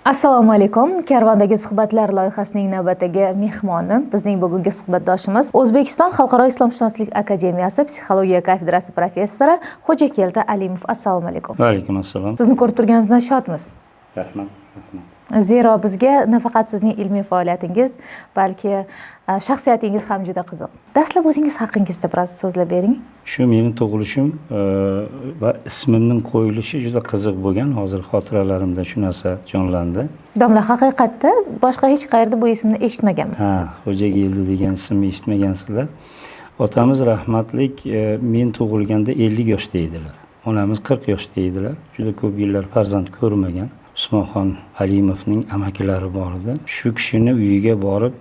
Assalomu alaykum. Karvondagi suhbatlar loyihasining navbatdagi mehmoni, bizning bugungi suhbatdoshimiz O'zbekiston Xalqaro Islomshunoslik akademiyasi psixologiya kafedrasi professori Xo'jakeldi Alimov. Assalomu alaykum. Va alaykum assalom. Sizni ko'rib turganimizdan shodmiz. Rahmat. Zero bizga nafaqat sizning ilmiy faoliyatingiz, balki shaxsiyatingiz ham juda qiziq. Dastlab o'zingiz haqingizda biroz so'zlab bering. Shu mening tug'ilishim va ismimning qo'yilishi juda qiziq bo'lgan. Hozir xotiralarimda shu narsa jonlandi. Domla, haqiqatda boshqa hech qayerda bu ismni eshitmaganman. Xo'jakeldi degan ismni eshitmagansizlar. Otamiz rahmatlik men tug'ilganda 50 yoshda edilar. Onamiz 40 yoshda edilar. Juda ko'p yillar farzand ko'rmagan. Usmonxon Alimovning amakilari bor edi. Shu kishini uyiga borib,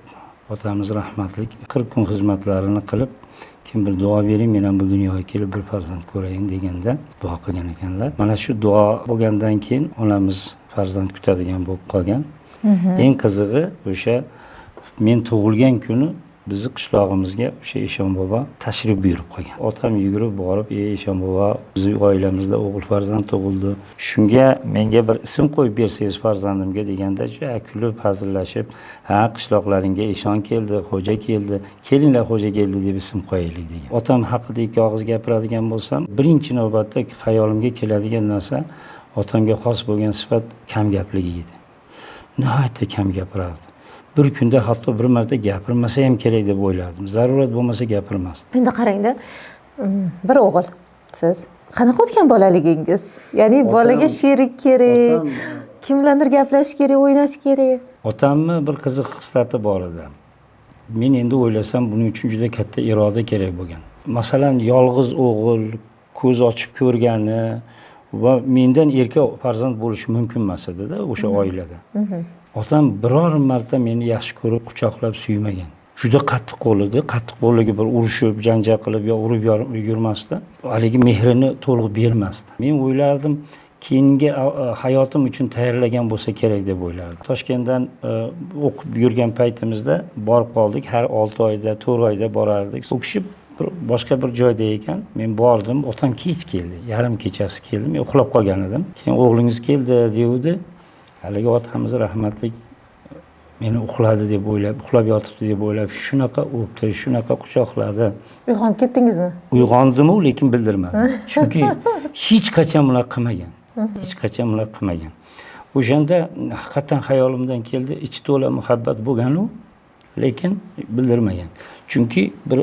otamiz rahmatlik 40 kun xizmatlarini qilib, kim bir duo bering, men ham bu dunyoga kelib bir farzand ko'rayin deganda duo qilgan ekanlar. Mana shu duo bo'lgandan keyin onamiz farzand kutadigan bo'lib qolgan. Eng qizig'i o'sha men tug'ilgan kuni bizni qishlog'imizga o'sha Eshon bobo tashrif buyurib qolgan. Otam yugurib borib, Eshon bobo, bizning oilamizda o'g'il farzand tug'ildi. Shunga menga bir ism qo'yib bersangiz farzandimga deganda, juda kulib, hazillashib, qishloqlaringga Eshon keldi, Xo'ja keldi, kelinglar Xo'ja keldi deb ism qo'yaylik degan. Otam haqida ikki og'iz gapiradigan bo'lsam, birinchi navbatda hayolimga keladigan narsa otamga xos bo'lgan sifat kam gapligi edi. Nihoyatda kam gapirardi. Bir kunda hatto bir marta gapirmasa ham kerak deb o'ylardim. Zarurat bo'lmasa gapirmasdi. Endi qarangda, bir o'g'il siz. Qanaqa o'tgan bolaligingiz? Ya'ni bolaga sherik kerak, kimlardir gaplashish kerak, o'ynash kerak. Otamni bir qiziq xislati bor edi. Men endi o'ylasam buning uchun juda katta iroda kerak bo'lgan. Masalan, yolg'iz o'g'il ko'z ochib ko'rgani va mendan erkak farzand bo'lishi mumkin emas edi-da o'sha oilada. Otam biror marta meni yaxshi ko'rib, quchoqlab suymagan. Juda qattiq qo'l edi. Qattiq qo'lligi bir urushib, janjal qilib yo urib yurmasdi. Haligi mehrini to'liq bermasdi. Men o'ylardim, keyingi hayotim uchun tayyorlagan bo'lsa kerak deb o'ylardim. Toshkentdan o'qib yurgan paytimizda borib qoldik. Har 6 oyda, 4 oyda borardik. U kishi boshqa bir joyda ekan, men bordim. Otam kech keldi. Yarim kechasi keldi. Men uxlab qolgan edim. Keyin o'g'lingiz keldi dedi. Haligi otamiz rahmatlik meni uxladi deb o'ylab, uxlab yotibdi deb o'ylab, shunaqa o'pdi, shunaqa quchoqladi. Uyg'onib ketdingizmi? Uyg'ondim-u, lekin bildirmadim. Chunki hech qachon bunaqa qilmagan. Hech qachon bunaqa qilmagan. O'shanda haqiqatan xayolimdan keldi, ichi to'la muhabbat bo'lgan-u, lekin bildirmagan. Chunki bir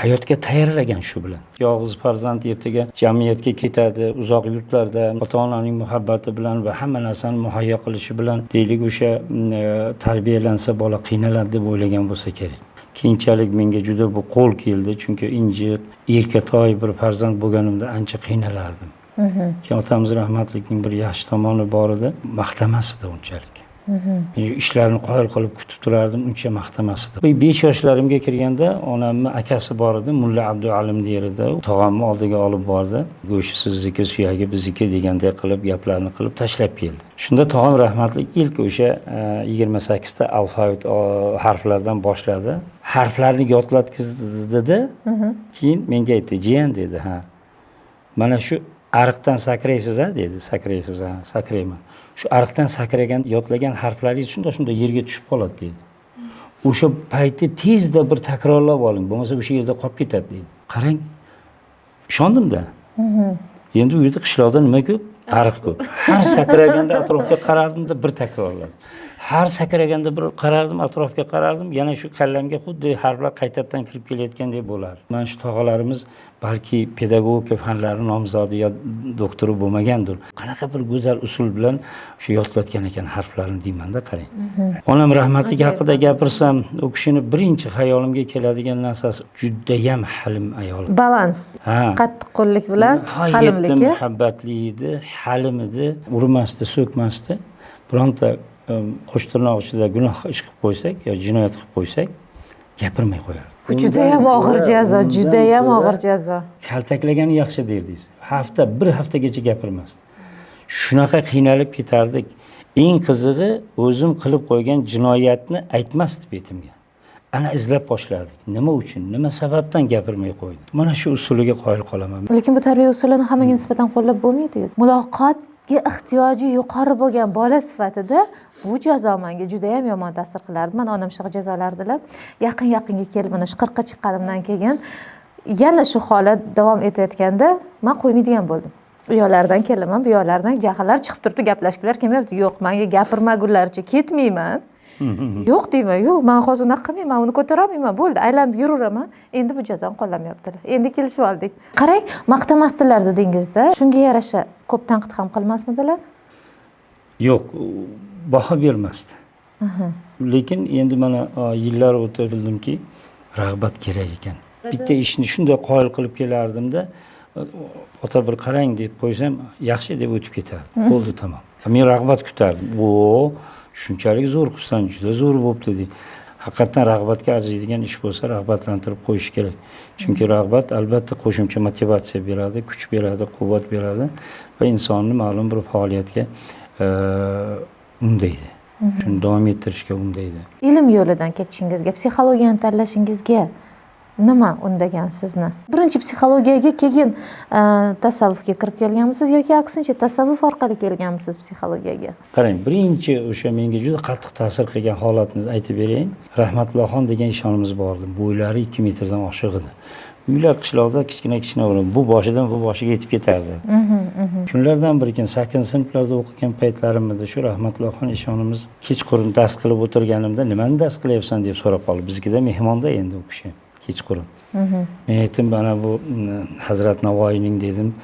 hayotga tayyorlagan shu bilan. Yolg'iz farzand ertaga jamiyatga ketadi, uzoq yurtlarda ota-onaning muhabbati bilan va hamma narsani muhayyo qilishi bilan deylik o'sha tarbiyalansa bola qiynaladi deb o'ylagan bo'lsa kerak. Keyinchalik menga juda bu qo'l keldi, chunki injiq, erkatoy bir farzand bo'lganimda ancha qiynalardim. Keyin otamiz rahmatlikning bir yaxshi tomoni bor edi, maqtamasdi unchalik. Men ishlarini qoyil qilib kutib turardim, uncha maqtamasdi. 5 yoshlarimga kirganda onamning akasi bor edi, Mulla Abdualim derdi. Tog'amni oldiga olib bordi. Go'shti sizniki, suyagi bizniki degandek qilib gaplarni qilib tashlab keldi. Shunda tog'am rahmatlik ilk o'sha 28 ta alfavit harflardan boshladi. Harflarni yodlatkizdi-da, keyin menga aytdi, "Jiyan" dedi, "Mana shu ariqdan sakraysiz-a?" dedi. "Sakraysiz, sakrayman. Shu ariqdan sakragan, yodlagan harflaringiz shunda yerga tushib qoladi" dedi. "O'sha paytda tezda bir takrorlab oling, bo'lmasa o'sha yerda qolib ketadi" dedi. Qarang, ishondim-da. Endi u yerda qishloqda nima ko'p? Ariq ko'p. Har sakraganda atrofga qarardim-da, bir takrorladim. Har sakraganda bir qarardim, atrofga qarardim, yana shu kallamga xuddi harflar qaytadan kirib kelayotgandek bo'lardi. Mana shu tog'alarimiz balki pedagogika fanlari nomzodi yo doktori bo'lmagandir. Qanaqa bir go'zal usul bilan shu yodlatgan ekan harflarni deymanda, qarang. Onam rahmatlik haqida gapirsam, u kishini birinchi xayolimga keladigan narsasi juda ham halim ayol. Balans. Qattiq qo'llik bilan halimligi. Muhabbatli edi, halim edi, urmasdi, so'kmasdi. Bironta qo'shtirnoq ichida gunoh ish qilib qo'ysak yo jinoyat qilib qo'ysak, gapirmay qo'yardi. Bu juda ham og'ir jazo, juda ham og'ir jazo. Kaltaklagani yaxshi derdingiz. Bir haftagacha gapirmasdi. Shunaqa qiynalib ketardik. Eng qizig'i, o'zim qilib qo'ygan jinoyatni aytmasdi betimga. Ana izlab boshlardik. Nima uchun, nima sababdan gapirmay qo'ydi. Mana shu usuliga qoyil qolaman. Lekin bu tarbiya usulini hammaga nisbatan qo'llab bo'lmaydi-yu. Muloqot ehtiyoji yuqori bo'lgan bola sifatida bu jazo menga juda ham yomon ta'sir qilardi. Mana onam shunaqa jazolardilar. Yaqinga kelib mana shu 40 ga chiqqanimdan keyin yana shu holat davom etayotganda men qo'ymaydigan bo'ldim. U yoqlardan kelaman, bu yoqlardan jahllar chiqib turibdi, gaplashgilar kelmayapti. Yo'q, menga gapirmagunlaricha ketmayman. Yo'q deyman, yo'q, men hozir unaqa qilmayman, uni ko'tara olmayman. Bo'ldi, aylanib yuraveraman. Endi bu jazoni qo'llamayaptilar. Endi kelishib oldik. Qarang, maqtamasdilar dedingizda, shunga yarasha ko'p tanqid ham qilmasmidilar? Yo'q, baho bermasdi. Lekin endi mana yillar o'tib bildimki, rag'bat kerak ekan. Bitta ishni shunday qoyil qilib kelardimda, ota bir qarang deb qo'ysam, yaxshi deb o'tib ketardi. Bo'ldi, tamom. Men rag'bat kutardim. Shunchalik zo'r qilsan, juda zo'r bo'pti deb. Haqiqatan rag'batga arziydigan ish bo'lsa, rag'batlantirib qo'yish kerak. Chunki rag'bat albatta qo'shimcha motivatsiya beradi, kuch beradi, quvvat beradi va insonni ma'lum bir faoliyatga undaydi. Shuni davom ettirishga undaydi. Ilm yo'lidan ketishingizga, psixologiyani tanlashingizga nima undagan sizni? Birinchi psixologiyaga, keyin tasavvufga kirib kelganmisiz yoki aksincha tasavvuf orqali kelganmisiz psixologiyaga? Qarang, birinchi o'sha menga juda qattiq ta'sir qilgan holatni aytib berayin. Rahmatullohxon degan ishonimiz bor edi. Bo'ylari 2 metrdan oshiq edi. Uylar qishloqda kichkina bo'lib, bu boshidan bu boshiga yetib ketardi. Kunlardan bir kun 8-sinflarda o'qigan paytlarimda shu Rahmatullohxon ishonimiz kechqurun dars qilib o'tirganimda, "Nimani dars qilyapsan?" deb so'rab qoldi. Biznikida mehmonda endi u kishi. Kechqurun. Men aytdim, mana bu Hazrat Navoiyning dedim,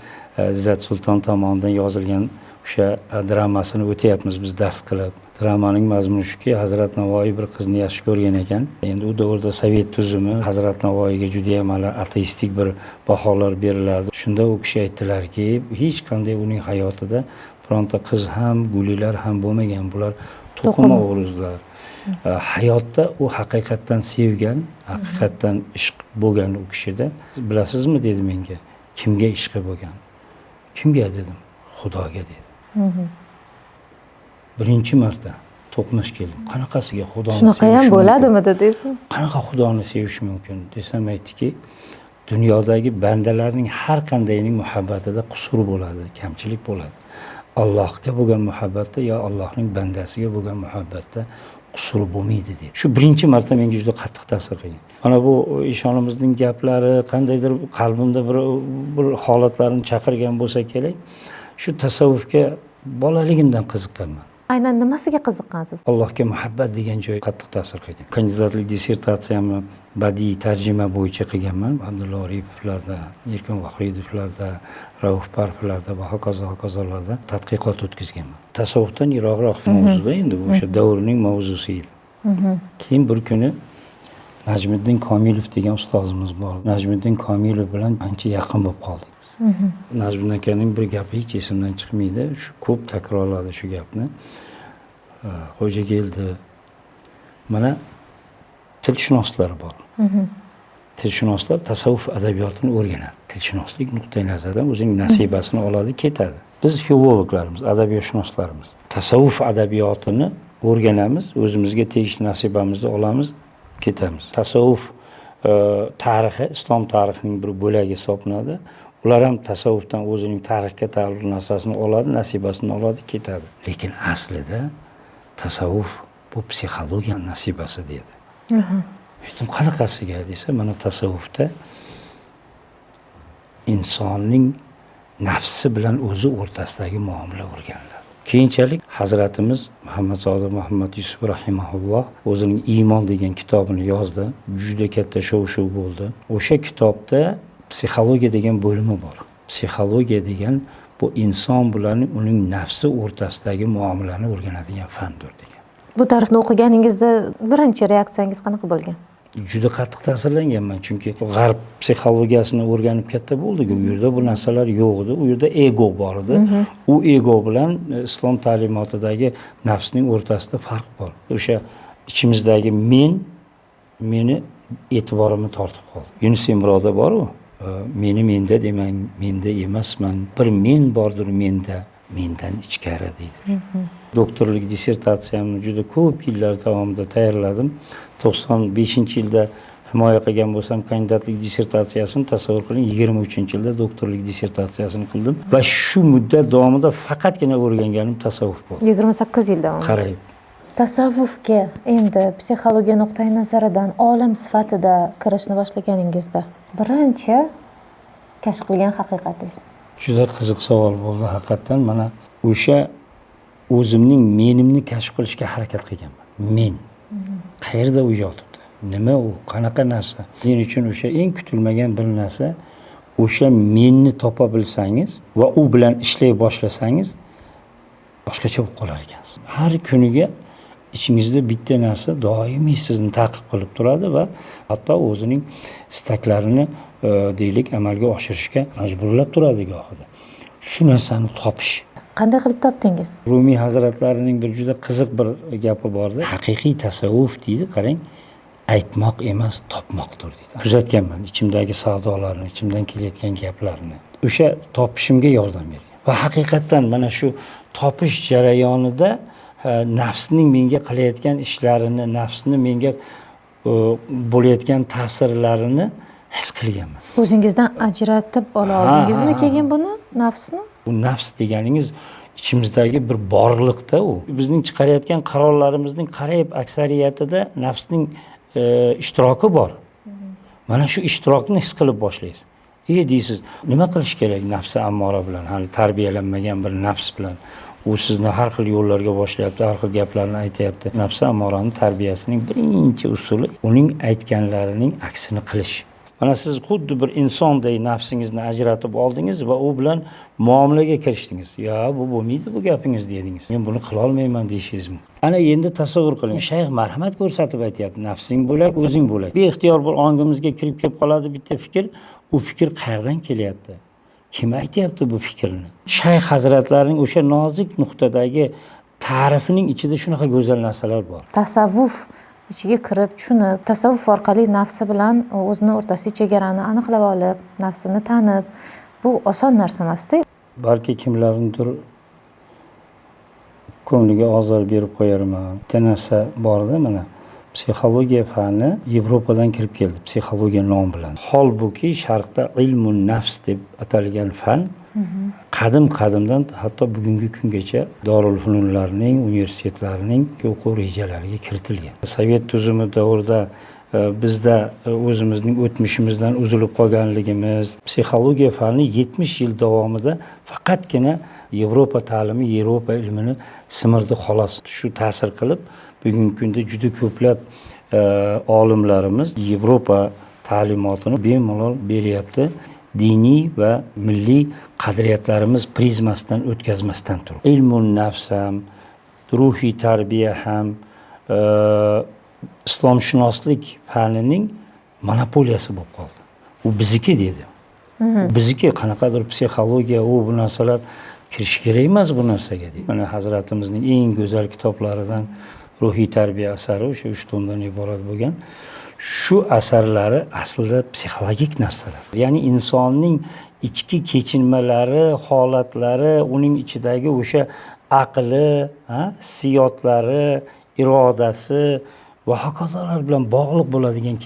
Izzat Sulton tomonidan yozilgan o'sha dramasini o'tayapmiz biz dars qilib. Dramaning mazmuni shuki, Hazrat Navoiy bir qizni yaxshi ko'rgan ekan. Endi u davrda Sovet tuzumi Hazrat Navoiyga juda ham ateistik bir baholar beriladi. Shunda u kishi aytdilarki, hech qanday uning hayotida bironta qiz ham, gulilar ham bo'lmagan. Bular to'qima o'g'izlar. Hayotda u haqiqatdan sevgan, haqiqatdan ishq bo'lgan u kishida. Bilasizmi dedi menga, kimga ishqi bo'lgan? Kimga dedim? Xudoga dedi. Birinchi marta to'qnash keldim. Qanaqasiga Xudoni? Shunaqa ham bo'ladimi dedingizmi? Qanaqa Xudoni sevish mumkin? Desam aytdiki, dunyodagi bandalarning har qandayning muhabbatida qusur bo'ladi, kamchilik bo'ladi. Allohga bo'lgan muhabbatda yo Allohning bandasiga bo'lgan muhabbatda qusur bo'lmaydi dedi. Shu birinchi marta menga juda qattiq ta'sir qilgan. Mana bu ishonimizning gaplari qandaydir qalbimda bir holatlarni chaqirgan bo'lsa kerak. Shu tasavvufga bolaligimdan qiziqqanman. Aynan nimasiga qiziqqansiz? Allohga muhabbat degan joy qattiq ta'sir qilgan. Kandidatlik dissertatsiyamni badiiy tarjima bo'yicha qilganman. Abdulla Oripovlarda, Erkin Vohidovlarda, Rauf Parflarda va hokazolarda tadqiqot o'tkazganman. Tasavvufdan yiroqroq mavzuda endi o'sha davrning mavzusi edi. Keyin bir kuni Najmiddin Komilov degan ustozimiz bor. Najmiddin Komilov bilan ancha yaqin bo'lib qoldik. Najmiddin akaning bir gapi hech esimdan chiqmaydi. Shu ko'p takrorladi shu gapni. Xo'ja keldi. Mana tilshunoslar bor. Tilshunoslar tasavvuf adabiyotini o'rganadi. Tilshunoslik nuqtai nazaridan o'zining nasibasini oladi, ketadi. Biz filologlarimiz, adabiyotshunoslarimiz tasavvuf adabiyotini o'rganamiz, o'zimizga tegishli nasibamizni olamiz, ketamiz. Tasavvuf tarixi islom tarixining bir bo'lagi hisoblanadi. Ular ham tasavvufdan o'zining tarixga taalluqli narsasini oladi, nasibasini oladi, ketadi. Lekin aslida tasavvuf bu psixologiya nasibasi dedi. Aytdim, qanaqasiga desa, mana tasavvufda insonning nafsi bilan o'zi o'rtasidagi muomala o'rganiladi. Keyinchalik Hazratimiz Muhammad Sodiq Muhammad Yusuf rahimahulloh o'zining Iymon degan kitobini yozdi. Juda katta shov-shuv bo'ldi. O'sha kitobda psixologiya degan bo'limi bor. Psixologiya degan bu inson bilan uning nafsi o'rtasidagi muomalani o'rganadigan fandir degan. Bu tarixni o'qiganingizda birinchi reaksiyangiz qanaqa bo'lgan? Juda qattiq ta'sirlanganman, chunki g'arb psixologiyasini o'rganib katta bo'ldik. U yerda bu narsalar yo'q edi. U yerda ego bor edi. U ego bilan islom ta'limotidagi nafsning o'rtasida farq bor. O'sha ichimizdagi meni e'tiborimni tortib qoldi. Yunus Emroda bor-ku, meni menda demang, menda emasman. Bir men bordir menda, mendan ichkari deydi. Doktorlik dissertatsiyamni juda ko'p yillar davomida tayyorladim. 95-yilda himoya qilgan bo'lsam, kandidatlik dissertatsiyasini tasavvur qiling, 23-yilda doktorlik dissertatsiyasini qildim va shu muddat davomida faqatgina o'rganganim tasavvuf bo'ldi. 28 yil davomida. Qarang, Tasavvufga endi psixologiya nuqtai nazaridan olim sifatida kirishni boshlaganingizda birinchi kashf qilgan haqiqatingiz. juda qiziq savol bo'ldi haqiqatdan. Mana o'sha o'zimning menimni kashf qilishga harakat qilganman. Men qayerda u yotibdi? Nima u? Qanaqa narsa? Men uchun o'sha eng kutilmagan bir narsa, o'sha menni topa bilsangiz va u bilan ishlay boshlasangiz boshqacha bo'lib qolar ekansiz. Har kuniga ichingizda bitta narsa doimiy sizni ta'qib qilib turadi va hatto o'zining istaklarini deylik amalga oshirishga majburlab turadi gohida. Shu narsani topish. Qanday qilib topdingiz? Rumiy hazratlarining bir juda qiziq bir gapi bordi. Haqiqiy tasavvuf deydi, qarang, aytmoq emas, topmoqdir deydi. Kuzatganman ichimdagi savdolarni, ichimdan kelayotgan gaplarni. O'sha topishimga yordam bergan. Va haqiqatdan mana shu topish jarayonida nafsning menga qilayotgan ishlarini, nafsni menga bo'layotgan ta'sirlarini his qilganman. O'zingizdan ajratib ola oldingizmi keyin buni, nafsni? Bu nafs deganingiz ichimizdagi bir borliqda u. Bizning chiqarayotgan qarorlarimizning qariyb aksariyatida nafsning ishtiroki bor. Mana shu ishtirokni his qilib boshlaysiz. Deysiz, nima qilish kerak nafsi ammora bilan, hali tarbiyalanmagan bir nafs bilan. U sizni har xil yo'llarga boshlayapti, har xil gaplarni aytayapti. Nafsi ammorani tarbiyasining birinchi usuli uning aytganlarining aksini qilish. Mana siz xuddi bir insonday nafsingizni ajratib oldingiz va u bilan muomalaga kirishdingiz. "Ya, bu bo'lmaydi bu gapingiz" dedingiz. "Men buni qila olmayman" deyishingiz mumkin. Ana endi tasavvur qiling. Shayx marhamat ko'rsatib aytyapti, nafsing bo'lak, o'zing bo'lak. Beixtiyor bir ongimizga kirib kelib qoladi bitta fikr. U fikr qayerdan kelyapti? Kim aytyapti bu fikrni? Shayx hazratlarining o'sha nozik nuqtadagi ta'rifining ichida shunaqa go'zal narsalar bor. Tasavvuf ichiga kirib, tushunib, tasavvuf orqali nafsi bilan o'zini o'rtasidagi chegarani aniqlab olib, nafsini tanib, bu oson narsa emas-da. Balki kimlarnidir ko'ngliga ozor berib qo'yarman. Bitta narsa bor-da, mana psixologiya fani Yevropadan kirib keldi, psixologiya nom bilan. Holbuki Sharqda ilmun nafs deb atalgan fan qadim-qadimdan hatto bugungi kungacha Dorul Fununlarning, universitetlarining o'quv rejalariga kiritilgan. Sovet tuzumi davrida bizda o'zimizning o'tmishimizdan uzilib qolganligimiz, psixologiya fani 70 yil davomida faqatgina Yevropa ta'limi, Yevropa ilmini simirdi xolos. Shu ta'sir qilib, bugungi kunda juda ko'plab olimlarimiz Yevropa ta'limotini bemalol beryapti. Diniy va milliy qadriyatlarimiz prizmasidan o'tkazmasdan turib. Ilmun nafs ham, ruhiy tarbiya ham, islomshunoslik fanining monopoliyasi bo'lib qoldi. U bizniki dedi. Bizniki qanaqadir psixologiya, bu narsalar kirish kerak emas bu narsaga deydi. Mana hazratimizning eng go'zal kitoblaridan ruhiy tarbiya asari o'sha 3 tomdan iborat bo'lgan. Shu asarlari aslida psixologik narsalar. Ya'ni insonning ichki kechinmalari, holatlari, uning ichidagi o'sha aqli, hissiyotlari, irodasi va hokazolar bilan bog'liq bo'ladigan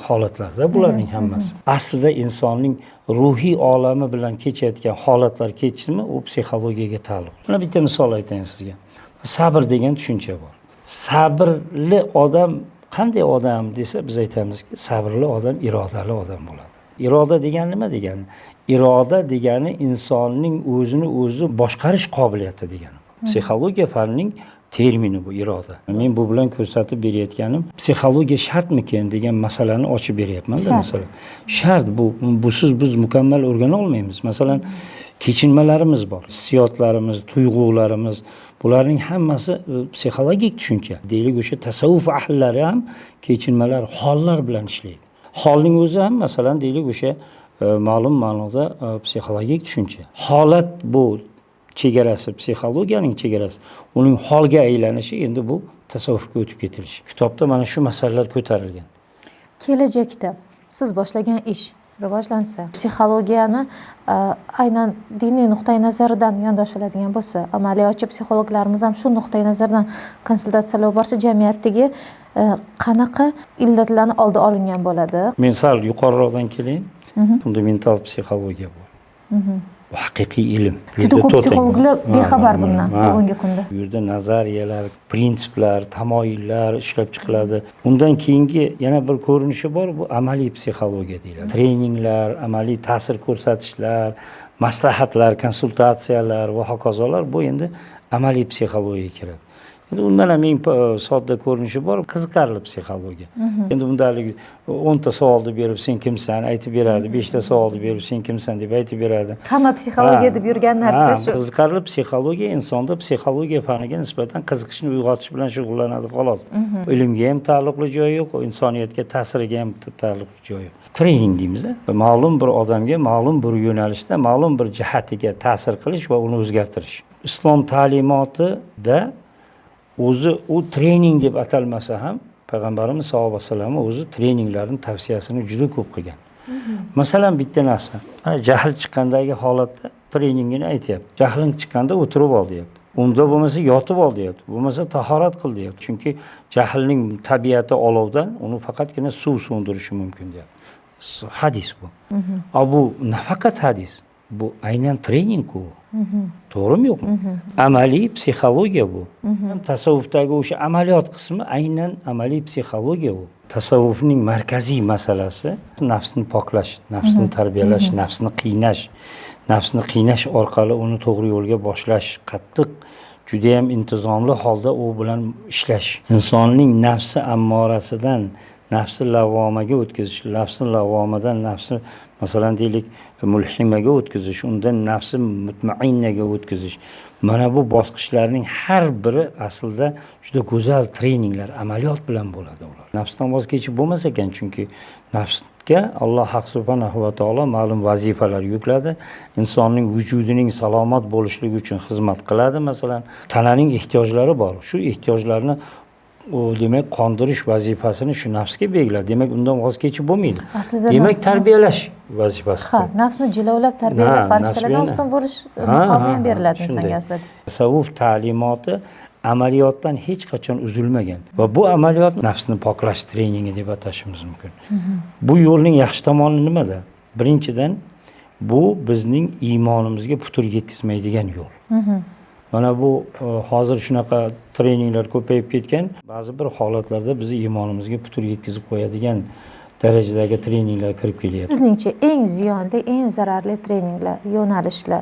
holatlarda bularning hammasi. Aslida insonning ruhiy olami bilan kechayotgan holatlar kechimi u psixologiyaga taalluqli. Mana bitta misol aytayin sizga. Sabr degan tushuncha bor. Sabrli odam qanday odam desa biz aytamizki, sabrli odam irodali odam bo'ladi. Iroda degani nima degani? Iroda degani insonning o'zini o'zi boshqarish qobiliyati degani. Psixologiya fanining termini bu iroda. Men bu bilan ko'rsatib berayotganim psixologiya shartmikan degan masalani ochib beryapman-da masalan. Shart bu. Busiz biz mukammal o'rgana olmaymiz. Masalan, kechinmalarimiz bor, hissiyotlarimiz, tuyg'ularimiz, bularning hammasi psixologik tushuncha. Deylik o'sha tasavvuf ahllari ham kechinmalar, hollar bilan ishlaydi. Holning o'zi ham masalan deylik o'sha ma'lum ma'noda psixologik tushuncha. Holat bu chegarasi, psixologiyaning chegarasi. Uning holga aylanishi endi bu tasavvufga o'tib ketilishi. Kitobda mana shu masalalar ko'tarilgan. Kelajakda siz boshlagan ish rivojlansa, psixologiyani aynan diniy nuqtai nazaridan yondashiladigan bo'lsa, amaliyotchi psixologlarimiz ham shu nuqtai nazardan konsultatsiyalar olib borsa, jamiyatdagi qanaqa illatlarni oldi olingan bo'ladi? Men sal yuqoriroqdan kelayin. Fundamental psixologiya bor. Bu haqiqiy ilm. Juda ko'p psixologlar bexabar bundan bugungi kunda. Bu yerda nazariyalar, prinsiplar, tamoyillar ishlab chiqiladi. Undan keyingi yana bir ko'rinishi bor, bu amaliy psixologiya deyiladi. Treninglar, amaliy ta'sir ko'rsatishlar, maslahatlar, konsultatsiyalar va hokazolar bu endi amaliy psixologiyaga kiradi. Endi undan ham eng sodda ko'rinishi bor, qiziqarli psixologiya. Endi bundalik 10 ta savolni berib, sen kimsan aytib beradi, 5 ta savolni berib, sen kimsan deb aytib beradi. Hamma psixologiya deb yurgan narsa shu. Qiziqarli psixologiya insonda psixologiya faniga nisbatan qiziqishni uyg'otish bilan shug'ullanadi xolos. Ilmga ham taalluqli joyi yo'q, insoniyatga ta'siriga ham taalluqli joyi yo'q. Trening deymiz. Ma'lum bir odamga ma'lum bir yo'nalishda, ma'lum bir jihatiga ta'sir qilish va uni o'zgartirish. Islom ta'limotida o'zi u trening deb atalmasa ham payg'ambarimiz sollallohu alayhi vasallam o'zi treninglarning tavsiyasini juda ko'p qilgan. Masalan, bitta narsa, jahl chiqqandagi holatda treningini aytyapti. Jahling chiqqanda o'tirib ol deyapti. Unda bo'lmasa yotib ol deyapti. Bo'lmasa tahorat qil deyapti. Chunki jahlning tabiati olovdan, uni faqatgina suv so'ndirishi mumkin deyapti. Hadis bu. Bu nafaqat hadis. Bu aynan trening-ku. To'g'rimi yo'qmi? Amaliy psixologiya bu. Tasavvufdagi o'sha amaliyot qismi aynan amaliy psixologiya bu. Tasavvufning markaziy masalasi nafsni poklash, nafsni tarbiyalash, nafsni qiynash orqali uni to'g'ri yo'lga boshlash, qattiq juda ham intizomli holda u bilan ishlash. Insonning nafsi ammorasidan nafsi lavvomaga o'tkazish, nafsi lavvomadan nafsi masalan deylik mulhimaga o'tkazish, undan nafsi mutmainnaga o'tkazish. Mana bu bosqichlarning har biri aslida juda go'zal treninglar, amaliyot bilan bo'ladi ular. Nafsdan voz kechib bo'lmas ekan, chunki nafsga Alloh subhanahu va taolo ma'lum vazifalar yukladi. Insonning vujudining salomat bo'lishligi uchun xizmat qiladi. Masalan, tananing ehtiyojlari bor. Shu ehtiyojlarni demak qondirish vazifasini shu nafsga belgiladi. Demak, undan voz kechib bo'lmaydi. Demak, tarbiyalash vazifasi. Nafsni jilovlab tarbiyalab farishtalardan ustun bo'lish maqomi ham beriladi insonga aslida. Tasavvuf ta'limoti amaliyotdan hech qachon uzilmagan va bu amaliyot nafsni poklash treningi deb atashimiz mumkin. Bu yo'lning yaxshi tomoni nimada? Birinchidan, bu bizning iymonimizga putur yetkazmaydigan yo'l. Mana bu hozir shunaqa treninglar ko'payib ketgan, ba'zi bir holatlarda bizni iymonimizga putur yetkazib qo'yadigan darajadagi treninglar kirib kelyapti. Sizningcha eng ziyonli, eng zararli treninglar, yo'nalishlar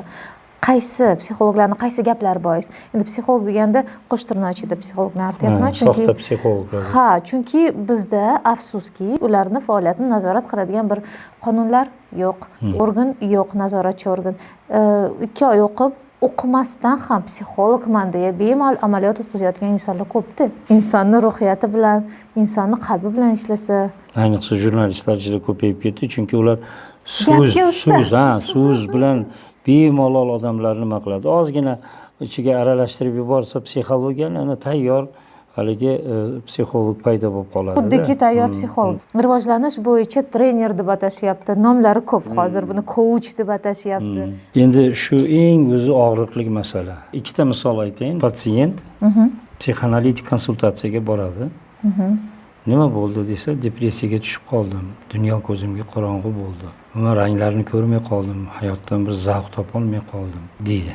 qaysi? Psixologlarning qaysi gaplari bois? Endi psixolog deganda qo'sh tirnoq ichida psixologni artyapman, chunki soxta psixologlar. Chunki bizda afsuski ularni faoliyatini nazorat qiladigan bir qonunlar yo'q, organ yo'q, nazoratchi organ. 2 oy o'qimasdan ham psixologman deya bemalol amaliyot o'tkazayotgan insonlar ko'pda. Insonni ruhiyati bilan, insonni qalbi bilan ishlasa, ayniqsa jurnalistlar juda ko'payib ketdi, chunki ular so'z bilan bemalol odamlarni nima qiladi. Ozgina ichiga aralashtirib yuborsa psixologiyani, ana tayyor haligi psixolog paydo bo'lib qoladi. Xuddiki tayyor psixolog. Rivojlanish bo'yicha trener deb atashyapti. Nomlari ko'p hozir, buni coach deb atashyapti. Endi shu eng o'zi og'riqli masala. 2 ta misol aytayin. Patsient psixoanalitik konsultatsiyaga boradi. Nima bo'ldi desa, depressiyaga tushib qoldim. Dunyo ko'zimga qorong'u bo'ldi. Umuman ranglarni ko'rmay qoldim. Hayotdan bir zavq topa olmay qoldim deydi.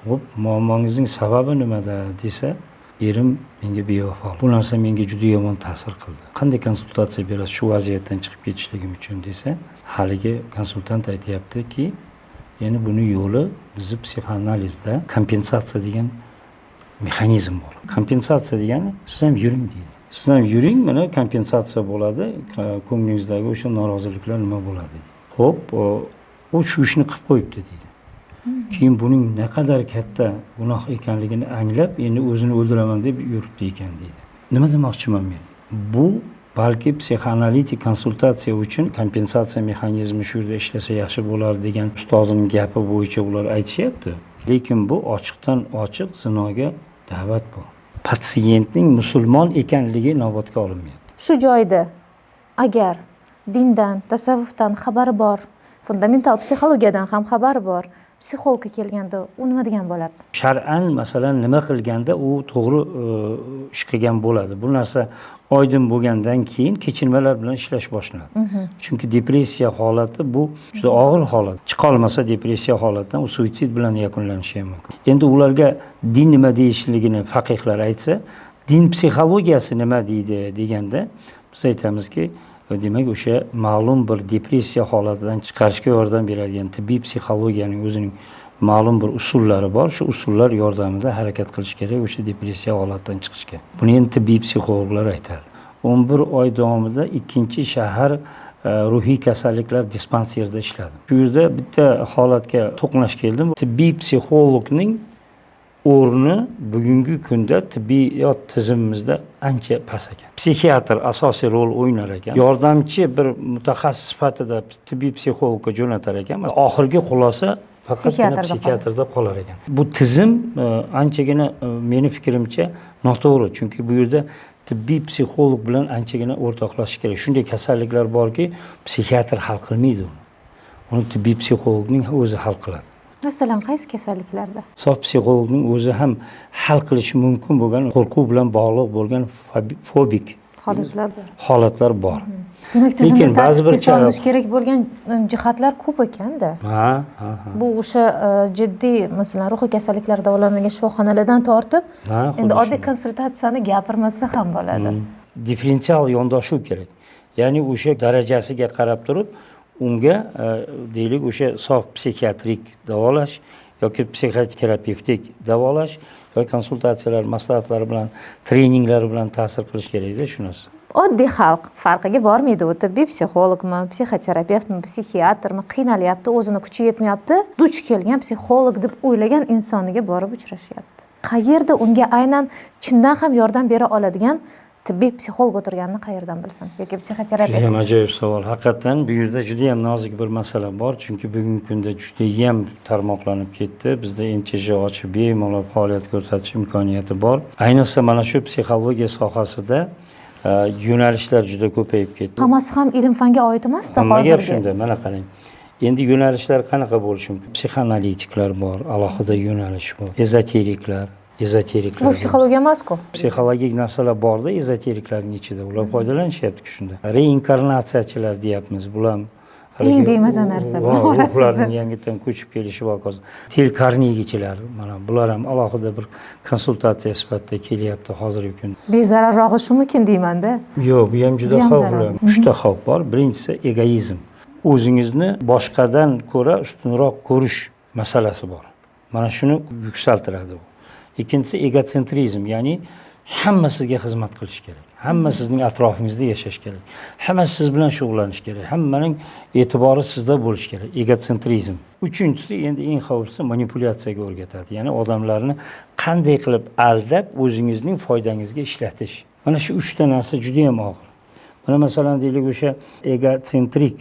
Xo'p, muammongizning sababi nimada desa, erim menga bevafo. Bu narsa menga juda yomon ta'sir qildi. Qanday konsultatsiya berasiz shu vaziyatdan chiqib ketishligim uchun desa, haligi konsultant aytayaptiki, ya'ni buni yo'li bizni psixoanalizda kompensatsiya degan mexanizm bor. Kompensatsiya degani siz ham yuring deydi. Siz ham yuring, mana kompensatsiya bo'ladi, ko'nglingizdagi o'sha noroziliklar nima bo'ladi. Xo'p, u shu ishni qilib qo'yibdi deydi. Keyin buning naqadar katta gunoh ekanligini anglab, endi o'zini o'ldiraman deb yuribdi ekan deydi. Nima demoqchiman men? Bu balki psixoanalitik konsultatsiya uchun kompensatsiya mexanizmi shu yerda ishlasa yaxshi bo'lar degan ustozining gapi bo'yicha ular aytishyapti. Lekin bu ochiqdan ochiq zinoga da'vat bu. Patsientning musulmon ekanligi inobatga olinmayapti. Shu joyda agar dindan, tasavvufdan xabari bor, fundamental psixologiyadan ham xabari bor psixologga kelganda u nima degan bo'lardi? Shar'an masalan nima qilganda u to'g'ri ish qilgan bo'ladi. Bu narsa oydin bo'lgandan keyin kechinmalar bilan ishlash boshlanadi. Chunki depressiya holati bu juda og'ir holat. Chiqolmasa depressiya holatidan u suitsid bilan yakunlanishi ham mumkin. Endi ularga din nima deyishligini faqihlar aytsa, din psixologiyasi nima deydi deganda biz aytamizki, demak o'sha ma'lum bir depressiya holatidan chiqarishga yordam beradigan tibbiy psixologiyaning o'zining ma'lum bir usullari bor. Shu usullar yordamida harakat qilish kerak o'sha depressiya holatidan chiqishga. Buni endi tibbiy psixologlar aytadi. 11 oy davomida ikkinchi shahar ruhiy kasalliklar dispanserida ishladim. Shu yerda bitta holatga to'qnash keldim. Tibbiy psixologning o'rni bugungi kunda tibbiyot tizimimizda ancha past ekan. Psixiatr asosiy rol o'ynar ekan. Yordamchi bir mutaxassis sifatida tibbiy psixologga jo'natar ekan. Oxirgi xulosa faqatgina psixiatrda qolar ekan. Bu tizim anchagina meni fikrimcha noto'g'ri. Chunki bu yerda tibbiy psixolog bilan anchagina o'rtoqlashish kerak. Shunday kasalliklar borki, psixiatr hal qilmaydi uni. Uni tibbiy psixologning o'zi hal qiladi. Masalan, qaysi kasalliklarda? Sof psixologning o'zi ham hal qilishi mumkin bo'lgan, qo'rquv bilan bog'liq bo'lgan fobik holatlar bor. Demak, tizimni tartibga solinish kerak bo'lgan jihatlar ko'p ekanda. Bu o'sha jiddiy, masalan, ruhiy kasalliklar davolanadigan shifoxonalardan tortib, endi oddiy konsultatsiyani gapirmasa ham bo'ladi. Differensial yondashuv kerak. Ya'ni o'sha darajasiga qarab turib, unga deylik o'sha sof psixiatrik davolash yoki psixoterapevtik davolash yoki konsultatsiyalar, maslahatlar bilan, treninglar bilan ta'sir qilish kerakda shu narsa. Oddiy xalq farqiga bormaydi. U tibbiy psixologmi, psixoterapeutmi, psixiatrmi qiynalyapti, o'zini kuchi yetmayapti, duch kelgan psixolog deb o'ylagan insoniga borib uchrashyapti. Qayerda unga aynan chindan ham yordam bera oladigan tibbiy psixolog o'tirganini qayerdan bilsin? Yoki psixoterapevt? Juda ham ajoyib savol. Haqiqatan bu yerda juda ham nozik bir masala bor, chunki bugungi kunda juda ham tarmoqlanib ketdi. Bizda MCJ ochib bemalol faoliyat ko'rsatish imkoniyati bor. Ayniqsa mana shu psixologiya sohasida yo'nalishlar juda ko'payib ketdi. Hammasi ham ilm-fanga oid emas-da hozirgi. Gap shunda, mana qarang. Endi yo'nalishlar qanaqa bo'lishi mumkin? Psixoanalitiklar bor, alohida yo'nalish bor. Ezoteriklar. Bu psixologiya emas-ku. Psixologik narsalar borda, ezoteriklarning ichida. Ular foydalanishyapti shunda. Reinkarnatsiyachilar deyapmiz. Bular eng bemaza narsa orasida. Ularning yangidan ko'chib kelishi voqeasi. Tel Karnegichilar, mana bular ham alohida bir konsultatsiya sifatida kelyapti hozirgi kunda. Bezararrog'i shumikin deyman-da. Yo'q, bu ham juda xavfli. 3 ta xavf bor. Birinchisi egoizm. O'zingizni boshqadan ko'ra ustunroq ko'rish masalasi bor. Mana shuni yuksaltiradi u. Ikkinchisi egotsentrизм, ya'ni hamma sizga xizmat qilish kerak. Hamma sizning atrofingizda yashash kerak. Hamma siz bilan shug'ullanish kerak. Hammaning e'tibori sizda bo'lishi kerak. Egotsentrизм. Uchinchisi endi eng xavflisi manipulyatsiyaga o'rgatadi. Ya'ni odamlarni qanday qilib aldab o'zingizning foydangizga ishlatish. Mana shu 3 ta narsa juda ham og'ir. Mana masalan deylik o'sha egotentrik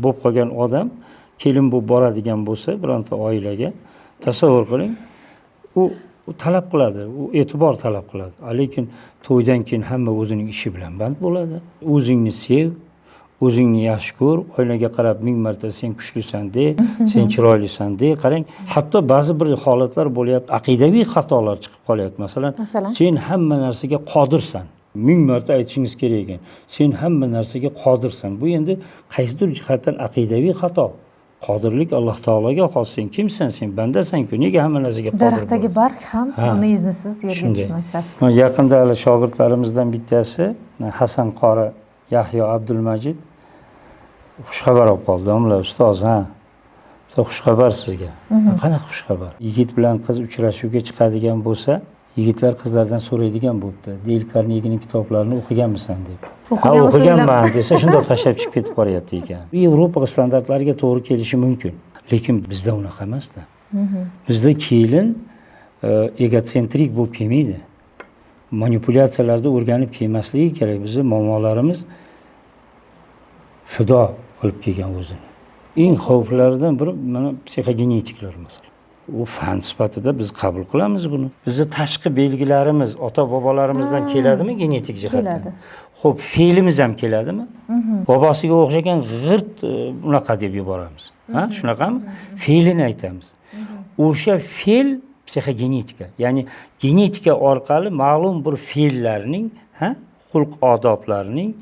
bo'lib qolgan odam kelin bo'lib boradigan bo'lsa bironta oilaga, tasavvur qiling, u talab qiladi, u e'tibor talab qiladi. Lekin to'ydan keyin hamma o'zining ishi bilan band bo'ladi. O'zingni sev, o'zingni yaxshi ko'r, oilaga qarab 1000 marta sen kuchlisan de, sen chiroylisan de. Qarang, hatto ba'zi bir holatlar bo'lyapti, aqidaviy xatolar chiqib qolyapti. Masalan, sen hamma narsaga qodirsan. 1000 marta aytishingiz kerak ekan. Sen hamma narsaga qodirsan. Bu endi qaysidir jihatdan aqidaviy xato. Qodirlik Alloh taologa xos. Sen kimsan? Sen bandasan-ku. Nega hamma narsaga qodir? Daraxtdagi barg ham uni iznisiz yerga tushmasa. Yaqinda hali shogirdlarimizdan bittasi Hasan qori Yahyo Abdulmajid xushxabar olib qoldi. Domla ustoz, xushxabar sizga. Qanaqa xushxabar? Yigit bilan qiz uchrashuvga chiqadigan bo'lsa, yigitlar qizlardan so'raydigan bo'libdi. Deyl Karnegining kitoblarini o'qiganmisan deb. O'qiganman desa shundoq tashlab chiqib ketib boryapti ekan. Yevropa standartlariga to'g'ri kelishi mumkin, lekin bizda unaqa emas-da. Bizda kelin egotentrik bo'lib kelmaydi. Manipulyatsiyalarda o'rganib kelmasligi kerak. Bizning momolarimiz fido qilib kelgan o'zini. Eng xavflaridan biri mana psixogenetiklar masalan. u fan sifatida biz qabul qilamiz buni. Bizni tashqi belgilarimiz ota bobolarimizdan keladimi genetik jihatdan? Keladi. Xo'p, fe'limiz ham keladimi? Bobosiga o'xshagan g'irt unaqa deb yuboramiz. Ha, shunaqami? Fe'lini aytamiz. O'sha fe'l psixogenetika, ya'ni genetika orqali ma'lum bir fe'llarning, xulq-odoblarining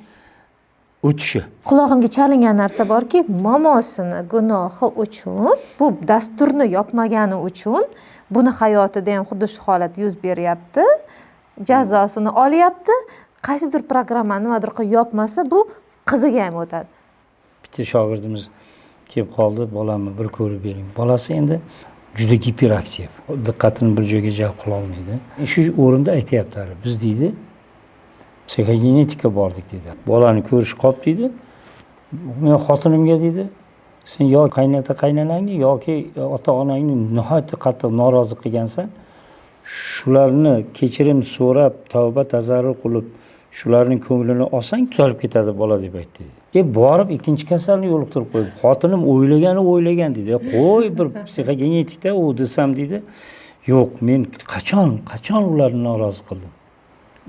o'tishi. Qulog'imga chalingan narsa borki, momosini gunohi uchun, bu dasturni yopmagani uchun buni hayotida ham xuddi shu holat yuz beryapti. Jazosini olyapti. Qaysidir programmani nimadir qilib yopmasa, bu qiziga ham o'tadi. Bitta shogirdimiz kelib qoldi, bolamni bir ko'rib bering. Bolasi endi juda giperaktiv. Diqqatini bir joyga jalb qila olmaydi. Shu o'rinda aytayapti, biz deydi psixogenetika bordik dedi. Bolani ko'rish qolib deydi. Men xotinimga deydi, sen yo qaynota qaynonangni yoki ota-onangni nihoyatda qattiq norozi qilgansan, shularni kechirim so'rab, tavba tazarrur qilib, shularning ko'nglini olsang tuzalib ketadi bola deb aytdi. Borib ikkinchi kasalni yo'liqtirib qo'ydi. Xotinim o'ylagan dedi. Qo'y bir psixogenetikda u desam dedi. Yo'q, men qachon ularni norozi qildim.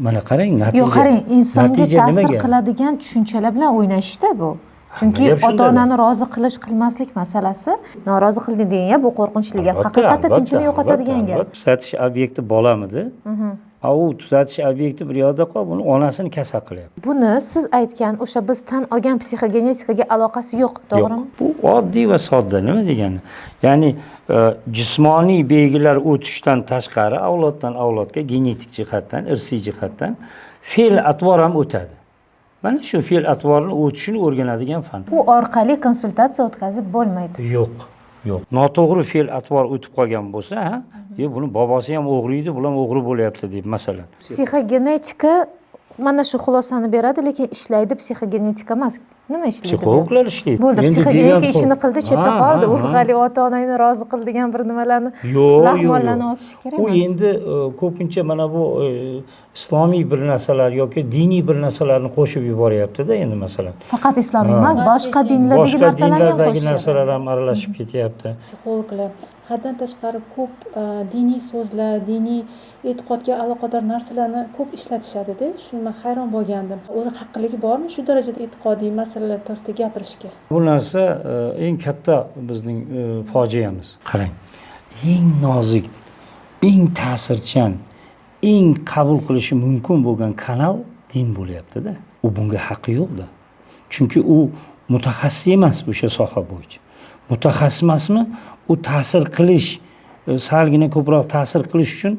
Mana qarang, natija. Yo'q, qarang, insonga ta'sir nimaga? qiladigan tushunchalar bilan o'ynashda bu. Chunki ota-onani rozi qilish qilmaslik masalasi, norozi qilding degan bu qo'rqinchli gap. Haqiqatda tinchini yo'qotadigan gap. Tuzatish obyekti bolamidi? U tuzatish obyekti bir yoqda qolib, uni onasini kasal qilyapti. Buni siz aytgan o'sha biz tan olgan psixogenetikaga aloqasi yo'q, to'g'rimi? Bu oddiy va sodda. Nima degani? Ya'ni jismoniy belgilar o'tishdan tashqari avloddan avlodga genetik jihatdan, irsiy jihatdan fe'l atvor ham o'tadi. Mana shu fe'l atvorni o'tishini o'rganadigan fan. Bu orqali konsultatsiya o'tkazib bo'lmaydi. Yo'q. Noto'g'ri fe'l atvor o'tib qolgan bo'lsa, buni bobosi ham o'g'ri edi, bular ham o'g'ri bo'lyapti deb masalan. Psixogenetika mana shu xulosani beradi, lekin ishlaydi psixogenetika emas. Nima ishlaydi? Psixologlar ishlaydi. Bo'ldi, psixogenetika ishini qildi, chetda qoldi. Urg'ali ota-onangni rozi qil degan bir nimalarni, laqmonlarni osish kerak emas. U endi ko'pincha mana bu islomiy bir narsalar yoki diniy bir narsalarni qo'shib yuboryapti-da endi masalan. Faqat islomiy emas, boshqa dinlardagi narsalarni ham dinlardagi narsalar ham aralashib ketyapti. Psixologlar haddan tashqari ko'p diniy so'zlar, diniy e'tiqodga aloqador narsalarni ko'p ishlatishadi-da. Shunga hayron bo'lgandim. O'zi haqqiligi bormi shu darajada e'tiqodiy masalalar to'g'risida gapirishga? Bu narsa eng katta bizning fojiamiz. Qarang, eng nozik, eng ta'sirchan, eng qabul qilishi mumkin bo'lgan kanal din bo'lyapti-da. U bunga haqqi yo'q-da. Chunki u mutaxassis emas o'sha soha bo'yicha. Mutaxassis emasmi? U ta'sir qilish, salgina ko'proq ta'sir qilish uchun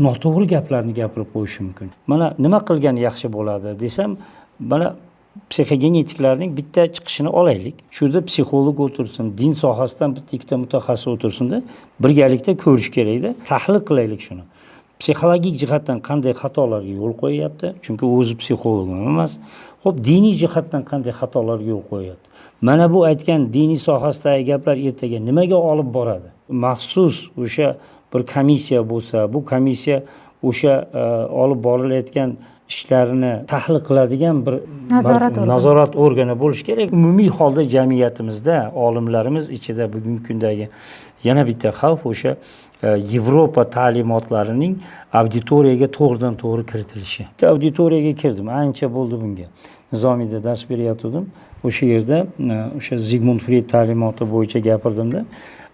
noto'g'ri gaplarni gapirib qo'yishi mumkin. Mana nima qilgan yaxshi bo'ladi desam, mana psixogenetiklarning bitta chiqishini olaylik. Shurda psixolog o'tirsin, din sohasidan bitta ikkita mutaxassis o'tirsin-da, birgalikda ko'rish kerak-da, tahlil qilaylik shuni. Psixologik jihatdan qanday xatolarga yo'l qo'yyapti? Chunki o'zi psixolog emas. Xo'p, diniy jihatdan qanday xatolarga yo'l qo'yyapti? Mana bu aytgan diniy sohasidagi gaplar ertaga nimaga olib boradi? Maxsus o'sha bir komissiya bo'lsa, bu komissiya o'sha olib borilayotgan ishlarini tahlil qiladigan bir nazorat organi bo'lishi kerak. Umumiy holda jamiyatimizda olimlarimiz ichida bugungi kundagi yana bitta xavf o'sha Yevropa ta'limotlarining auditoriyaga to'g'ridan to'g'ri kiritilishi. Auditoriyaga kirdim, ancha bo'ldi bunga. Nizomiyda dars berayotgandim. O'sha yerda o'sha Zigmund Freyd ta'limoti bo'yicha gapirdimda,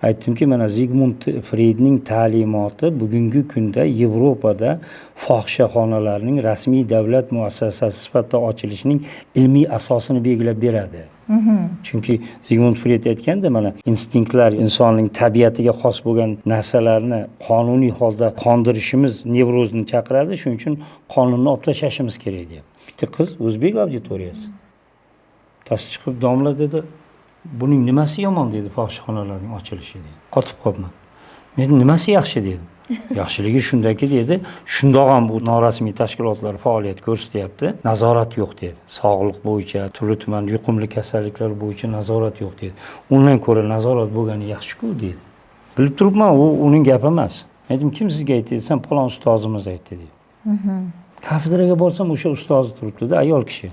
aytdimki, mana Zigmund Freydning ta'limoti bugungi kunda Yevropada fohishaxonalarning rasmiy davlat muassasasi sifatida ochilishining ilmiy asosini belgilab beradi. Chunki Zigmund Freyd aytganda, mana instinktlar insonning tabiatiga xos bo'lgan narsalarni qonuniy holda qondirishimiz nevrozni chaqiradi, shuning uchun qonunni olib tashlashimiz kerak deyapti. Bitta qiz o'zbek auditoriyasi tasi chiqib, domla dedi, buning nimasi yomon dedi, fohishaxonalarning ochilishi dedi. Qotib qoldim. Men nimasi yaxshi dedim. Yaxshiligi shundaki dedi, shundoq ham bu norasmiy tashkilotlar faoliyat ko'rsatyapti, nazorat yo'q dedi. Sog'liq bo'yicha, turli tuman yuqumli kasalliklar bo'yicha nazorat yo'q dedi. Undan ko'ra nazorat bo'lgani yaxshi-ku dedi. Bilib turibman, u uning gapi emas. Aytdim, kim sizga aytdi desam, falon ustozimiz aytdi dedi. Kafedraga borsam o'sha ustoz turibdi-da, ayol kishi.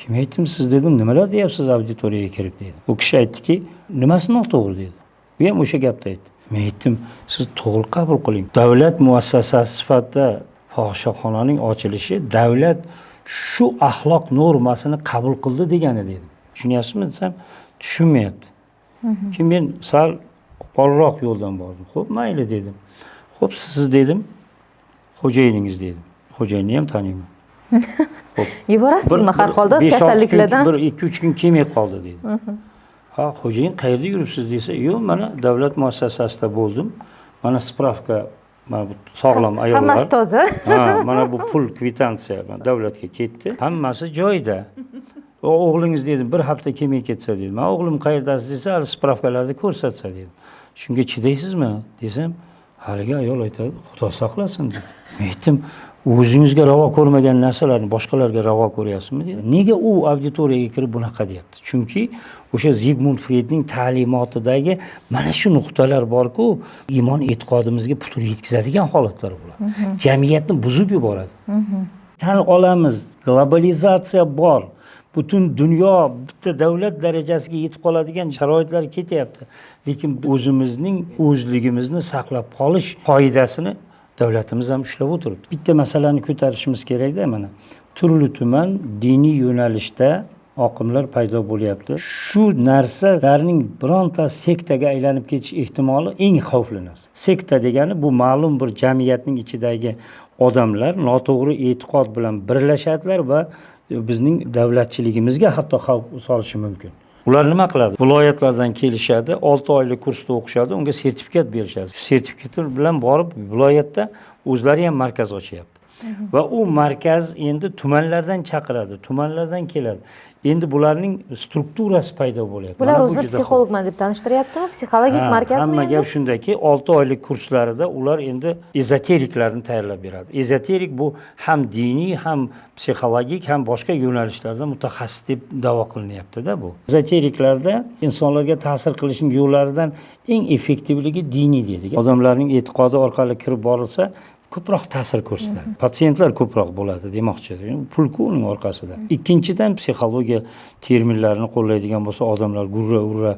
Kim aytdim siz dedim, nimalar deyapsiz auditoriyaga kirib dedi. U kishi aytdiki, nimasi noto'g'ri dedi. u ham o'sha gapni aytdi. Men aytdim, siz to'g'ri qabul qiling. Davlat muassasasi sifatida fohishaxonaning ochilishi davlat shu axloq normasini qabul qildi degani dedim. Tushunyapsizmi desam, tushunmayapti. Keyin men sal qo'polroq yo'ldan bordim. Xo'p, mayli dedim. Xo'p, siz dedim, xo'jayiningiz dedim. Xo'jayinni ham taniyman. Yuborasizmi har holda kasalliklardan? 2-3 kun kelmay qoldi dedi. Ha, xo'jayin qayerda yuribsiz desa, yo'q, mana davlat muassasasida bo'ldim. Mana spravka, mana bu sog'lom ayollar. Hammasi toza. Ha, mana bu pul kvitansiya davlatga ketdi. Hammasi joyida. O'g'lingiz dedim, bir hafta kelmay ketsa dedim. Men o'g'lim qayerdasiz desa, hali spravkalarni ko'rsatsa dedim. Shunga chidaysizmi desam, haligi ayol aytadi, Xudo saqlasin dedi. Men aytdim, o'zingizga ravo ko'rmagan narsalarni boshqalarga ravo ko'ryapsizmi dedi. Nega u auditoriyaga kirib bunaqa deyapti? Chunki o'sha Zigmund Freydning ta'limotidagi mana shu nuqtalar bor-ku, iymon e'tiqodimizga putur yetkazadigan holatlar bular. Jamiyatni buzib yuboradi. Tan olamiz, globalizatsiya bor. Butun dunyo bitta davlat darajasiga yetib qoladigan sharoitlar ketyapti. Lekin o'zimizning o'zligimizni saqlab qolish qoidasini davlatimiz ham ushlab o'tiribdi. Bitta masalani ko'tarishimiz kerak-da mana. Turli-tuman diniy yo'nalishda oqimlar paydo bo'lyapti. Shu narsalarning bironta sektaga aylanib ketish ehtimoli eng xavfli narsa. Sekta degani bu ma'lum bir jamiyatning ichidagi odamlar noto'g'ri e'tiqod bilan birlashadilar va bizning davlatchiligimizga hatto xavf solishi mumkin. Ular nima qiladi? Viloyatlardan kelishadi, 6 oylik kursda o'qishadi, unga sertifikat berishadi. Shu sertifikat bilan borib viloyatda o'zlari ham markaz ochyapti. Va u markaz endi tumanlardan chaqiradi, tumanlardan keladi. Endi bularning strukturasi paydo bo'lyapti. Bular o'zi psixologman deb tanishtiryaptimi? Psixologik markazmi? Hamma gap shundaki, 6 oylik kurslarida ular endi ezoteriklarni tayyorlab beradi. Ezoterik bu ham diniy, ham psixologik, ham boshqa yo'nalishlarda mutaxassis deb da'vo qilinyapti-da bu. Ezoteriklarda insonlarga ta'sir qilishning yo'llaridan eng effektivligi diniy deydi. Odamlarning e'tiqodi orqali kirib borilsa, ko'proq ta'sir ko'rsatadi. Patsientlar ko'proq bo'ladi demoqchi. Pulku uning orqasida. Ikkinchidan psixologiya terminlarini qo'llaydigan bo'lsa, odamlar gurra-urra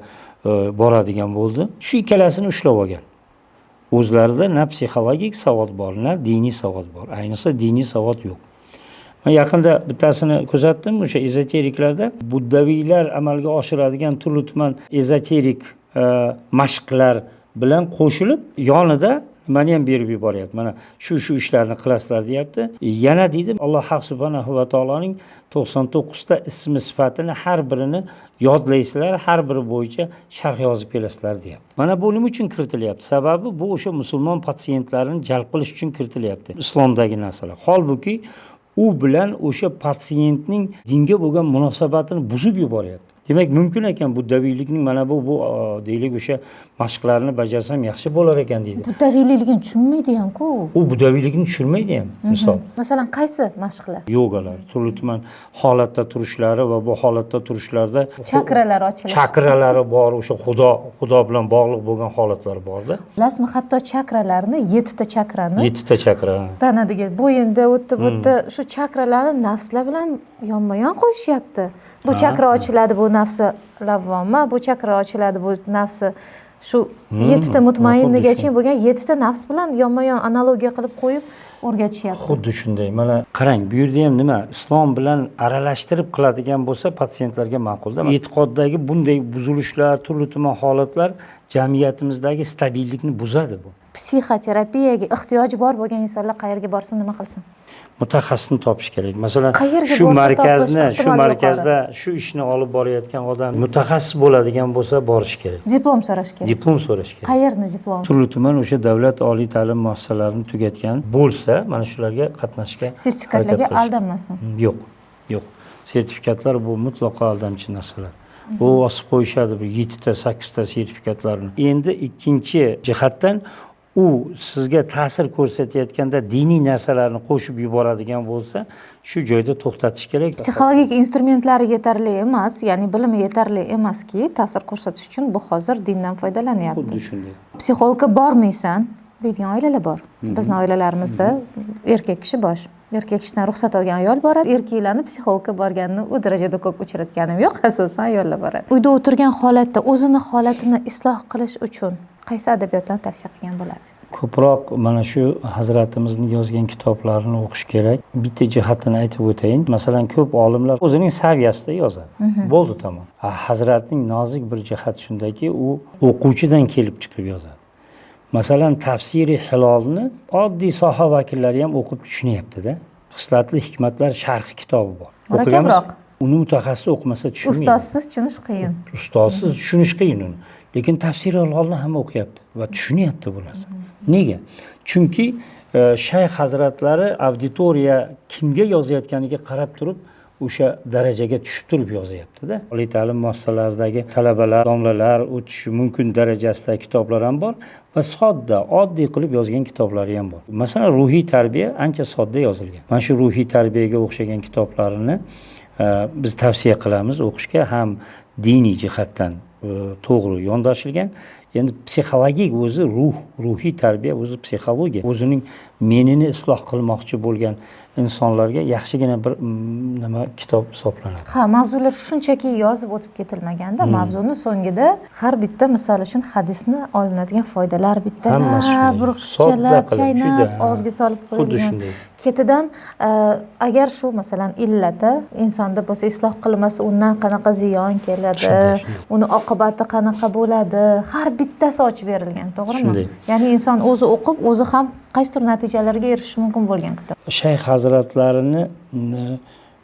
boradigan bo'ldi. Shu ikkalasini ushlab olgan. O'zlarida na psixologik savod bor, na diniy savod bor. Ayniqsa diniy savod yo'q. Men yaqinda bittasini kuzatdim, o'sha ezoteriklarda buddaviylar amalga oshiradigan turli-tuman ezoterik mashqlar bilan qo'shilib, yonida nimani ham berib yuboryapti. Mana shu ishlarni qilasizlar deyapti. Yana dedim, Alloh subhanahu va taoloning 99 ta ismi sifatini har birini yodlaysizlar, har biri bo'yicha sharh yozib kelasizlar deyapti. Mana bu nima uchun kiritilyapti? Sababi bu o'sha musulmon patsientlarni jalb qilish uchun kiritilyapti. Islomdagi narsalar. Holbuki u bilan o'sha patsientning dinga bo'lgan munosabatini buzib yuboryapti. Demak, mumkin ekan buddaviylikning mana bu deylik o'sha mashqlarni bajarsam yaxshi bo'lar ekan deydi. Buddaviylikni tushunmaydi ham-ku. U buddaviylikni tushunmaydi ham, misol. Masalan, qaysi mashqlar? Yogalar, turli-tuman holatda turishlari va bu holatda turishlarda chakralar ochilishi. Chakralari bor, o'sha Xudo bilan bog'liq bo'lgan holatlar bor-da. Bilasizmi, hatto chakralarni 7 ta chakrani 7 ta chakra. Tanadiga bo'yinda o'tib shu chakralarni nafslar bilan yonma-yon qo'yishyapti. Bu chakra ochiladi, bu nafsi lavvoma, bu chakra ochiladi, bu nafsi shu 7 ta mutmainnigacha bo'lgan 7 ta nafs bilan yonma-yon analogiya qilib qo'yib o'rgatishyapti. Xuddi shunday. Mana qarang, bu yerda ham nima? Islom bilan aralashtirib qiladigan bo'lsa, patsientlarga ma'qulda. E'tiqoddagi bunday buzilishlar, turli-tuman holatlar jamiyatimizdagi stabillikni buzadi bu. Psixoterapiyaga ehtiyoji bor bo'lgan insonlar qayerga borsin, nima qilsin? Mutaxassisni topish kerak. Masalan, shu markazda shu ishni olib borayotgan odam mutaxassis bo'ladigan bo'lsa, borish kerak. Diplom so'rash kerak. Diplom so'rash kerak. Qayerni diplom? Turli-tuman o'sha davlat oliy ta'lim muassasalarini tugatgan bo'lsa, mana shularga qatnashga sertifikatlarga aldanmasin. Yo'q. Sertifikatlar bu mutlaqo aldamchi narsalar. U osib qo'yishadi bir 7 ta, 8 ta sertifikatlarni. Endi ikkinchi jihatdan u sizga ta'sir ko'rsatayotganda diniy narsalarni qo'shib yuboradigan bo'lsa, shu joyda to'xtatish kerak. Psixologik instrumentlari yetarli emas, ya'ni bilimi yetarli emaski, ta'sir ko'rsatish uchun bu hozir dindan foydalanyapti. Xuddi shunday. Psixologga bormaysan deydigan oilalar bor. Bizning oilalarimizda erkak kishi bosh. erkak ishdan ruxsat olgan ayol boradi, erkaklarni psixologga borganini u darajada ko'p uchratganim yo'q, asosan ayollar boradi. Uyda o'tirgan holatda o'zini holatini isloh qilish uchun qaysi adabiyotlarni tavsiya qilgan bo'lardingiz? Ko'proq mana shu Hazratimizning yozgan kitoblarini o'qish kerak. Bitta jihatini aytib o'tayin. Masalan, ko'p olimlar o'zining saviyasida yozadi. Bo'ldi, tamom. Hazratning nozik bir jihati shundaki, u o'quvchidan kelib chiqib yozadi. Masalan, tafsiri hilolni oddiy soha vakillari ham o'qib tushunyapti-da. Xislatli hikmatlar sharhi kitobi bor. Murakkabroq. Uni mutaxassis o'qimasa tushunmaydi. Ustozsiz tushunish qiyin. Ustozsiz tushunish qiyin uni. Lekin tafsiri hilolni hamma o'qiyapti va tushunyapti bu narsa. Nega? Chunki shayx hazratlari auditoriya kimga yozayotganiga qarab turib o'sha darajaga tushib turib yozyapti-da. Oliy ta'lim muassasalaridagi talabalar, domlalar o'tishi mumkin darajasidagi kitoblar ham bor va sodda, oddiy qilib yozgan kitoblari ham bor. Masalan, ruhiy tarbiya ancha sodda yozilgan. Mana shu ruhiy tarbiyaga o'xshagan kitoblarini biz tavsiya qilamiz o'qishga, ham diniy jihatdan to'g'ri yondashilgan. Endi psixologik o'zi ruhiy tarbiya o'zi psixologiya. O'zining menini isloh qilmoqchi bo'lgan insonlarga yaxshigina bir nima kitob hisoblanadi. Ha, mavzular shunchaki yozib o'tib ketilmaganda, mavzuni so'ngida har bitta misol uchun hadisni olinadigan foydalar bittalar, burqchalar, chaynab, og'izga solib qo'yilgan. Ketidan agar shu masalan illati insonda bo'lsa isloh qilmasa undan qanaqa ziyon keladi, uni oqibati qanaqa bo'ladi, har bittasi ochib berilgan, to'g'rimi? Ya'ni inson o'zi o'qib, o'zi ham qaysi tur natijalarga erishishi mumkin bo'lgan kitob. Shayx hazratlarini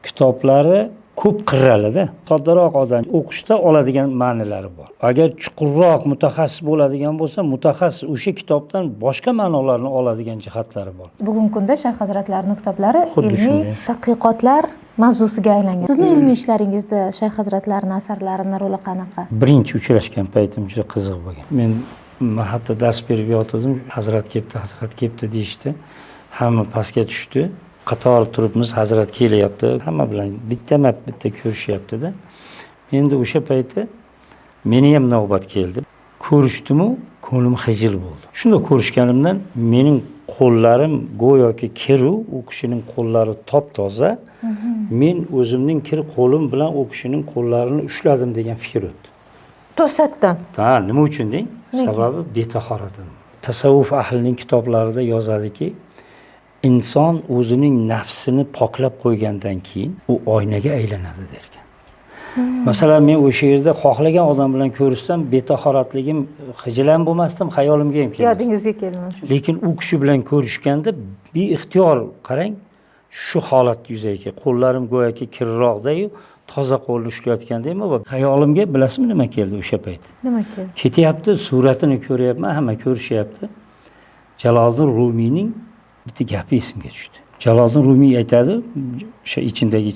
kitoblari ko'p qirralida. Soddaroq odam o'qishda oladigan ma'nolari bor. Agar chuqurroq mutaxassis bo'ladigan bo'lsa, mutaxassis o'sha kitobdan boshqa ma'nolarni oladigan jihatlari bor. Bugungi kunda shayx hazratlarining kitoblari ilmiy tadqiqotlar mavzusiga aylangan. Sizning ilmiy ishlaringizda shayx hazratlarining asarlarining roli qanaqa? Birinchi uchrashgan paytim juda qiziq bo'lgan. Men mahatda dars berib yotdim, hazrat kelibdi deyishdi. Hamma pastga tushdi. Qator turibmiz, hazrat kelyapti. Hamma bilan bitta ko'rishyapti-da. Endi o'sha payti meni ham navbat keldi. Ko'rishdim-u, ko'nglim xijil bo'ldi. Shunda ko'rishganimdan mening qo'llarim go'yoki kiru, u kishining qo'llari top-toza. Men o'zimning kir qo'lim bilan u kishining qo'llarini ushladim degan fikr o'tdi. To'satdan. Ha, nima uchun deng? Sababi betahoratdan. Tasavvuf ahlining kitoblarida yozadiki, inson o'zining nafsini poklab qo'ygandan keyin u oynaga aylanadi derkan. Masalan, men o'sha yerda xohlagan odam bilan ko'rishsam, betahoratligim xijilan bo'lmasdim, xayolimga ham kelmasdi. Yodingizga kelmasdi. Lekin u kishi bilan ko'rishganda beixtiyor qarang, shu holat yuzaga keldi. Qo'llarim go'yoki kirroqda-yu, toza qo'lni ushlayotgandaymi va xayolimga bilasizmi nima keldi o'sha payt? Nima keldi? Ketyapti, suratini ko'ryapman, hamma ko'rishyapti. Jaloliddin Rumiyning bitta gapi esimga tushdi. Jaloliddin Rumiy aytadi, o'sha ichindagi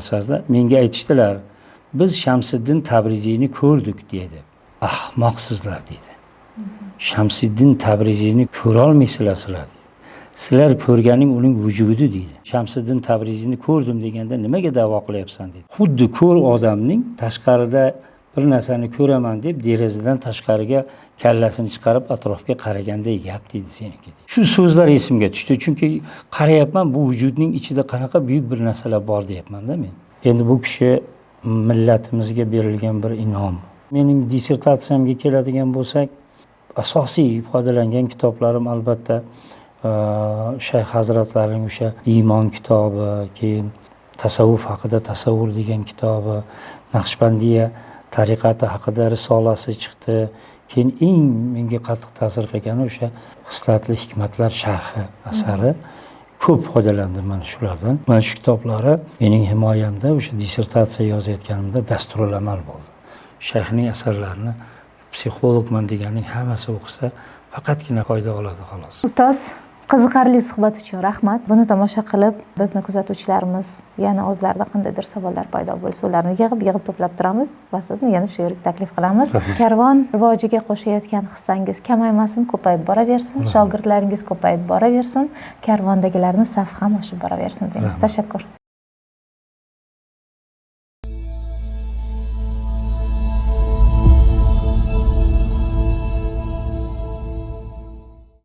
asarda menga aytishdilar, biz Shamsiddin Tabriziyni ko'rdik dedi. Ahmoqsizlar dedi. Shamsiddin Tabriziyni ko'ra olmaysizlar sizlar. Sizlar ko'rganing uning vujudi dedi. Shamsiddin Tabriziyni ko'rdim deganda nimaga da'vo qilyapsan dedi. Xuddi ko'r odamning tashqarida bir narsani ko'raman deb derazadan tashqariga kallasini chiqarib atrofga qaraganday gap dedi seniki. Shu so'zlar esimga tushdi, chunki qarayapman bu vujudning ichida qanaqa buyuk bir narsalar bor deyapman-da men. Endi bu kishi millatimizga berilgan bir inom. Mening dissertatsiyamga keladigan bo'lsak, asosiy ifodalangan kitoblarim albatta shayx hazratlarining o'sha iymon kitobi, keyin tasavvuf haqida tasavvur degan kitobi, Naqshbandiya tariqati haqida risolasi chiqdi. Keyin eng menga qattiq ta'sir qilgani o'sha xislatli hikmatlar sharhi asari. Ko'p foydalandim mana shulardan. Mana shu kitoblari mening himoyamda o'sha dissertatsiya yozayotganimda dasturul amal bo'ldi. Shayxning asarlarini psixologman deganning hammasi o'qisa faqatgina foyda oladi xolos. Ustoz, qiziqarli suhbat uchun rahmat. Buni tomosha qilib, bizni kuzatuvchilarimiz yana o'zlarida qandaydir savollar paydo bo'lsa, ularni yig'ib to'plab turamiz va sizni yana shu yerga taklif qilamiz. Karvon rivojiga qo'shayotgan hissangiz kamaymasin, ko'payib boraversin, shogirdlaringiz ko'payib boraversin, karvondagilarning safi ham oshib boraversin deymiz. Tashakkur.